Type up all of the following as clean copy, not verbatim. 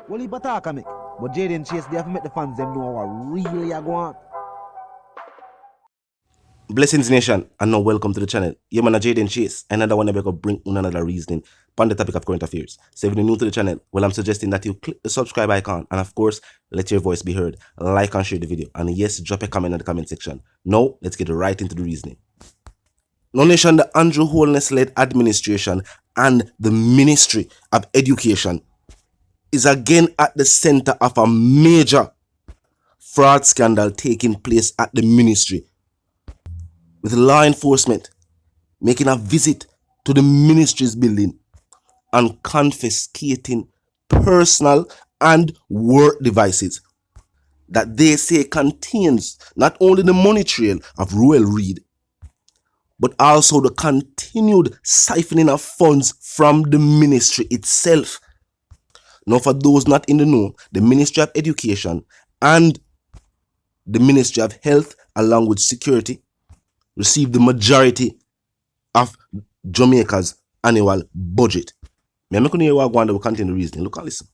Well, he attack me, but Jaden Chase, they have to make the fans them know what really are going on. Blessings Nation, and now welcome to the channel. Yeah, man, Jaden Chase, another one that will bring another reasoning on the topic of current affairs. So if you're new to the channel, well, I'm suggesting that you click the subscribe icon and of course, let your voice be heard. Like and share the video, and yes, drop a comment in the comment section. Now, let's get right into the reasoning. Now, Nation, the Andrew Holness-led administration and the Ministry of Education is again at the center of a major fraud scandal taking place at the ministry, with law enforcement making a visit to the ministry's building and confiscating personal and work devices that they say contains not only the money trail of Ruel Reid, but also the continued siphoning of funds from the ministry itself. Now, for those not in the know, the Ministry of Education and the Ministry of Health, along with Security, receive the majority of Jamaica's annual budget. I'm not going to hear what will continue the reasoning. Look and listen.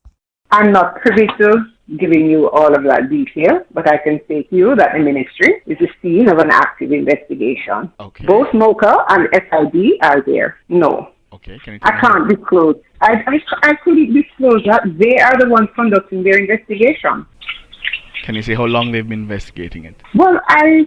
I'm not privy to giving you all of that detail, but I can say to you that the ministry is the scene of an active investigation. Okay. Both Moca and SID are there. No. Okay. Can you tell I can't disclose. I couldn't disclose that. They are the ones conducting their investigation. Can you say how long they've been investigating it? Well, I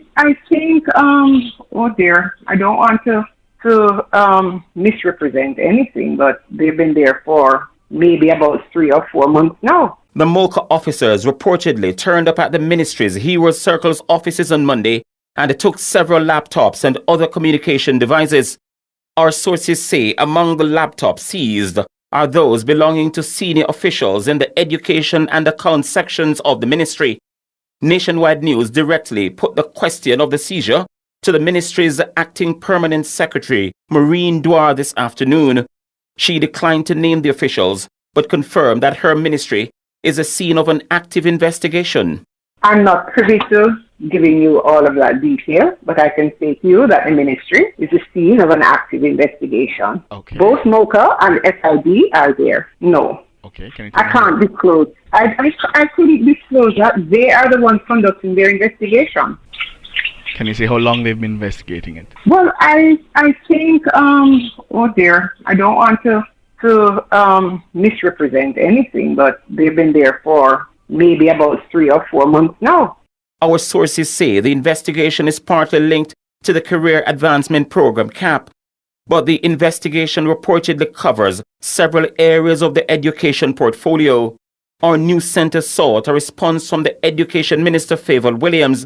think, oh dear, I don't want to misrepresent anything, but they've been there for maybe about 3 or 4 months now. The Moca officers reportedly turned up at the ministry's Hero Circle's offices on Monday and took several laptops and other communication devices. Our sources say among the laptops seized are those belonging to senior officials in the education and accounts sections of the ministry. Nationwide News directly put the question of the seizure to the ministry's acting permanent secretary, Maureen Dwar, this afternoon. She declined to name the officials, but confirmed that her ministry is a scene of an active investigation. I'm not privy to giving you all of that detail, but I can say to you that the ministry is the scene of an active investigation. Okay. Both Moca and SID are there. No. Okay. Can you tell I can't disclose. I couldn't disclose that. They are the ones conducting their investigation. Can you say how long they've been investigating it? Well, I think, oh dear, I don't want to misrepresent anything, but they've been there for maybe about 3 or 4 months now. Our sources say the investigation is partly linked to the Career Advancement Program CAP, but the investigation reportedly covers several areas of the education portfolio. Our news center sought a response from the Education Minister Favour Williams.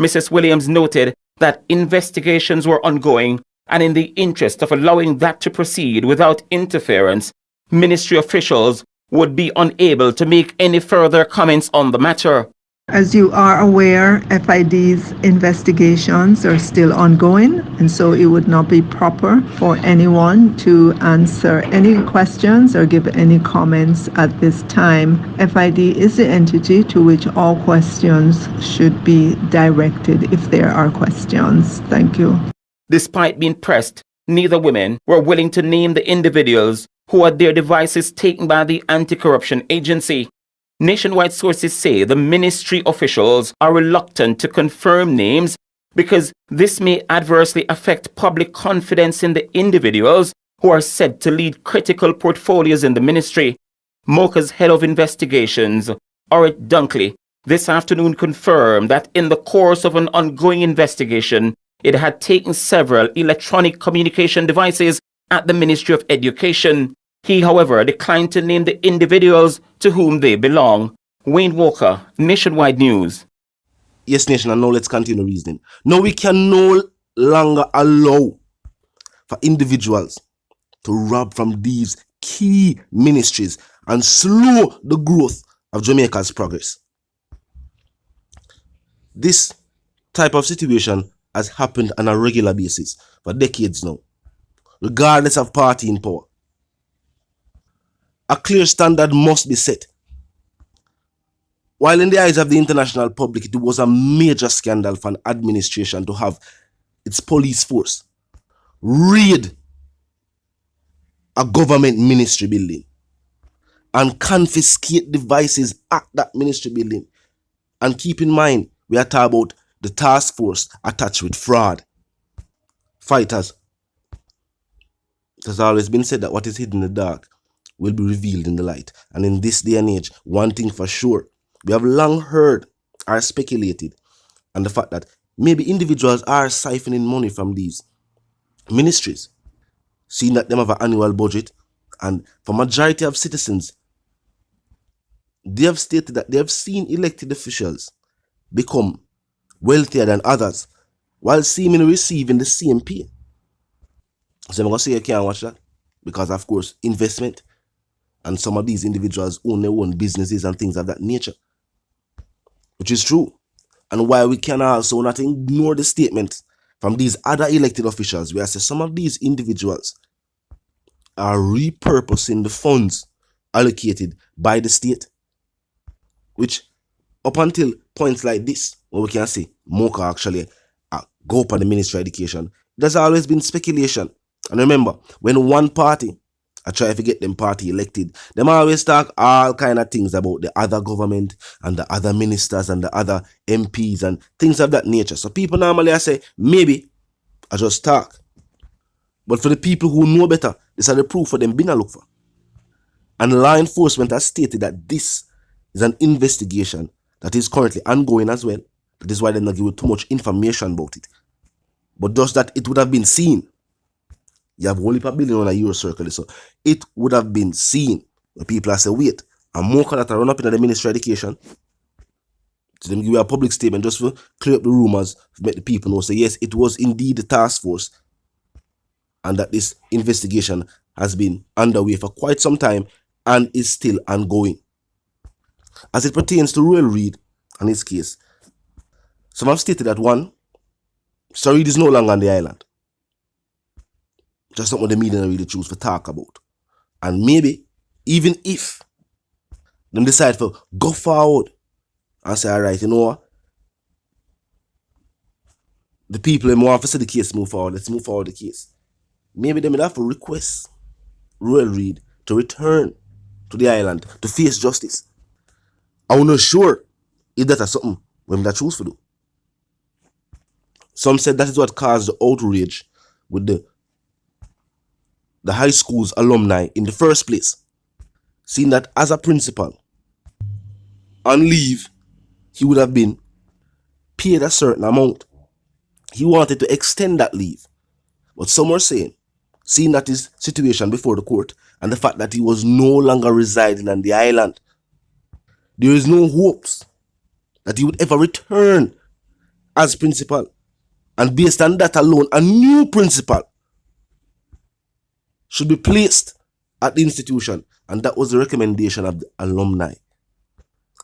Mrs. Williams noted that investigations were ongoing, and in the interest of allowing that to proceed without interference, ministry officials would be unable to make any further comments on the matter. As you are aware, FID's investigations are still ongoing, and so it would not be proper for anyone to answer any questions or give any comments at this time. FID is the entity to which all questions should be directed if there are questions. Thank you. Despite being pressed, neither women were willing to name the individuals who had their devices taken by the anti-corruption agency. Nationwide sources say the ministry officials are reluctant to confirm names because this may adversely affect public confidence in the individuals who are said to lead critical portfolios in the ministry. Moca's head of investigations, Orit Dunkley, this afternoon confirmed that in the course of an ongoing investigation, it had taken several electronic communication devices at the Ministry of Education. He, however, declined to name the individuals to whom they belong. Wayne Walker, Nationwide News. Yes, Nation, and now let's continue reasoning. Now we can no longer allow for individuals to rob from these key ministries and slow the growth of Jamaica's progress. This type of situation has happened on a regular basis for decades now, regardless of party in power. A clear standard must be set. While in the eyes of the international public, it was a major scandal for an administration to have its police force raid a government ministry building and confiscate devices at that ministry building. And keep in mind, we are talking about the task force attached with fraud. Fighters. It has always been said that what is hidden in the dark will be revealed in the light. And in this day and age, one thing for sure, we have long heard or speculated on the fact that maybe individuals are siphoning money from these ministries, seeing that them have an annual budget, and for majority of citizens, they have stated that they have seen elected officials become wealthier than others while seemingly receiving the same pay. So I'm going to say you can't watch that because, of course, investment, and some of these individuals own their own businesses and things of that nature, which is true. And while we can also not ignore the statement from these other elected officials, where I say some of these individuals are repurposing the funds allocated by the state, which up until points like this, where we can say Moca actually go up on the Ministry of Education, there's always been speculation. And remember, when one party I try to get them party elected, them always talk all kind of things about the other government and the other ministers and the other MPs and things of that nature. So people normally I say, maybe I just talk. But for the people who know better, this are the proof for them being a look for. And law enforcement has stated that this is an investigation that is currently ongoing as well. That is why they're not giving too much information about it. But just that it would have been seen. You have only $1 billion on a euro circle, so it would have been seen. When people are saying, wait, and Moca that are run up in the Ministry of Education, to them give you a public statement just to clear up the rumors, to make the people know, say yes, it was indeed the task force, and that this investigation has been underway for quite some time and is still ongoing. As it pertains to Ruel Reid and his case, some have stated that one, Tr0uble is no longer on the island. Just something the media really choose to talk about. And maybe, even if them decide to go forward and say, all right, you know what? The people who want to see the case move forward, let's move forward the case. Maybe they may have to request Ruel Reid to return to the island to face justice. I'm not sure if that is something when they choose to do. Some said that is what caused the outrage with the high school's alumni in the first place. Seeing that as a principal, on leave, he would have been paid a certain amount. He wanted to extend that leave. But some were saying, seeing that his situation before the court and the fact that he was no longer residing on the island, there is no hopes that he would ever return as principal. And based on that alone, a new principal should be placed at the institution. And that was the recommendation of the alumni.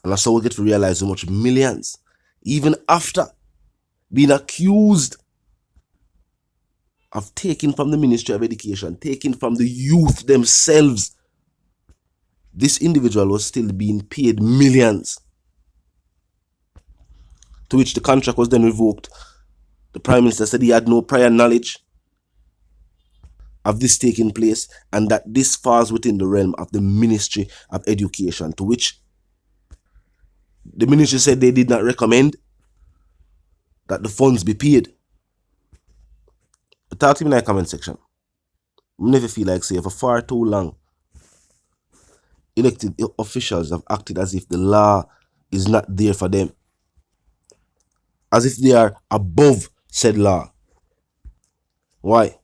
And that's how we get to realize how much millions, even after being accused of taking from the Ministry of Education, taking from the youth themselves, this individual was still being paid millions. To which the contract was then revoked. The Prime Minister said he had no prior knowledge of this taking place and that this falls within the realm of the Ministry of Education, to which the ministry said they did not recommend that the funds be paid. But talk to me in the comment section. I never feel like say for far too long elected officials have acted as if the law is not there for them, as if they are above said law. Why?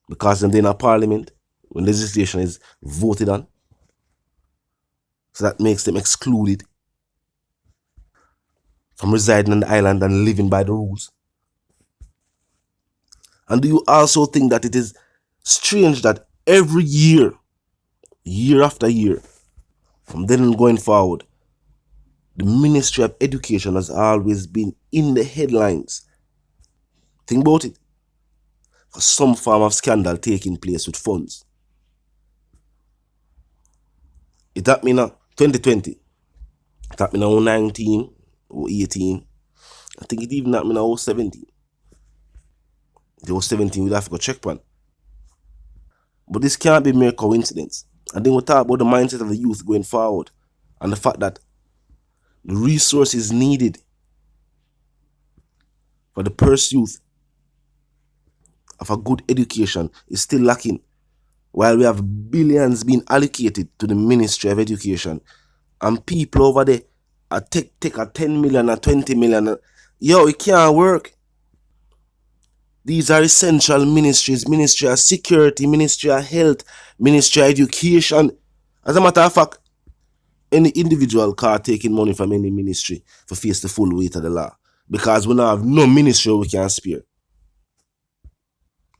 Because they're in a parliament when legislation is voted on. So that makes them excluded from residing on the island and living by the rules. And do you also think that it is strange that every year, year after year, from then on going forward, the Ministry of Education has always been in the headlines? Think about it. For some form of scandal taking place with funds. It happened in 2020. It happened in 19 or 18. I think it even happened in 17. The 17 we'd have to go check one. But this can't be mere coincidence. And then we talk about the mindset of the youth going forward and the fact that the resources needed for the pursuit of a good education is still lacking, while we have billions being allocated to the Ministry of Education, and people over there take a 10 million or 20 million. Yo, it can't work. These are essential ministries: Ministry of Security, Ministry of Health, Ministry of Education. As a matter of fact, any individual can't take in money from any ministry to face the full weight of the law, because we now have no ministry we can spare.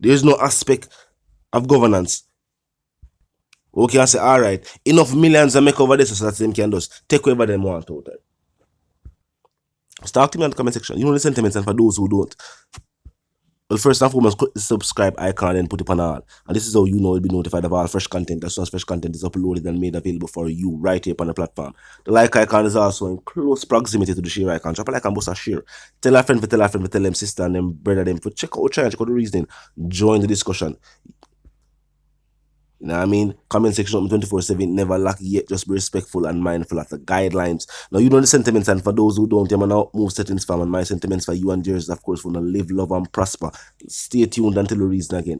There is no aspect of governance we can say, all right, enough millions to make over this so that them can just take whatever them want out there. Talk to me in the comment section. You know the sentiments, and for those who don't, well, first and foremost, click the subscribe icon and put it on all. And this is how you know you'll be notified of all fresh content as soon as fresh content is uploaded and made available for you right here on the platform. The like icon is also in close proximity to the share icon. Drop a like and boost a share. Tell a friend, tell them sister and them brother them. Check out the reasoning. Join the discussion. You know what I mean? Comment section open 24/7, never lack yet. Just be respectful and mindful of the guidelines. Now, you know the sentiments, and for those who don't, I'm gonna move settings from, and my sentiments for you and yours, of course, wanna live, love, and prosper. Stay tuned until the reason again.